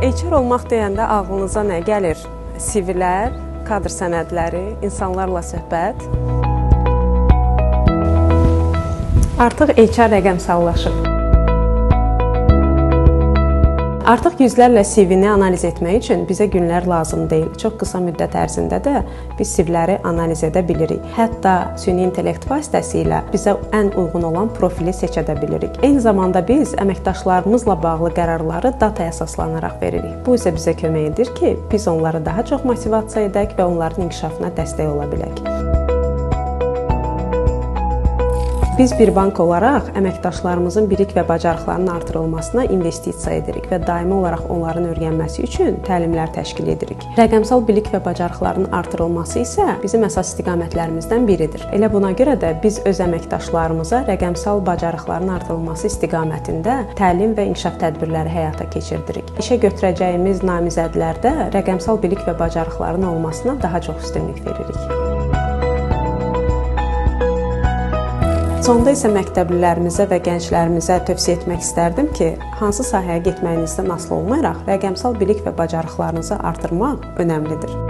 HR olmaq deyəndə ağlınıza nə gəlir? CV-lər, kadr sənədləri, insanlarla söhbət. Artıq HR rəqəmsallaşıb. Artıq yüzlərlə CV-ni analiz etmək üçün bizə günlər lazım deyil. Çox qısa müddət ərzində də biz CV-ləri analiz edə bilirik. Hətta süni intellekt vasitəsilə bizə ən uyğun olan profili seçə də bilirik. Eyni zamanda biz əməkdaşlarımızla bağlı qərarları dataya əsaslanaraq veririk. Bu isə bizə kömək edir ki, biz onları daha çox motivasiya edək və onların inkişafına dəstək ola bilək. Biz bir bank olaraq əməkdaşlarımızın bilik və bacarıqlarının artırılmasına investisiya edirik və daimi olaraq onların öyrənməsi üçün təlimlər təşkil edirik. Rəqəmsal bilik və bacarıqlarının artırılması isə bizim əsas istiqamətlərimizdən biridir. Elə buna görə də biz öz əməkdaşlarımıza rəqəmsal bacarıqların artırılması istiqamətində təlim və inkişaf tədbirləri həyata keçirdirik. İşə götürəcəyimiz namizədlərdə rəqəmsal bilik və bacarıqların olmasına daha çox üstünlük veririk. Sonda isə məktəblilərimizə və gənclərimizə tövsiyə etmək istərdim ki, hansı sahəyə getməyinizdən asılı olmayaraq rəqəmsal bilik və bacarıqlarınızı artırmaq önəmlidir.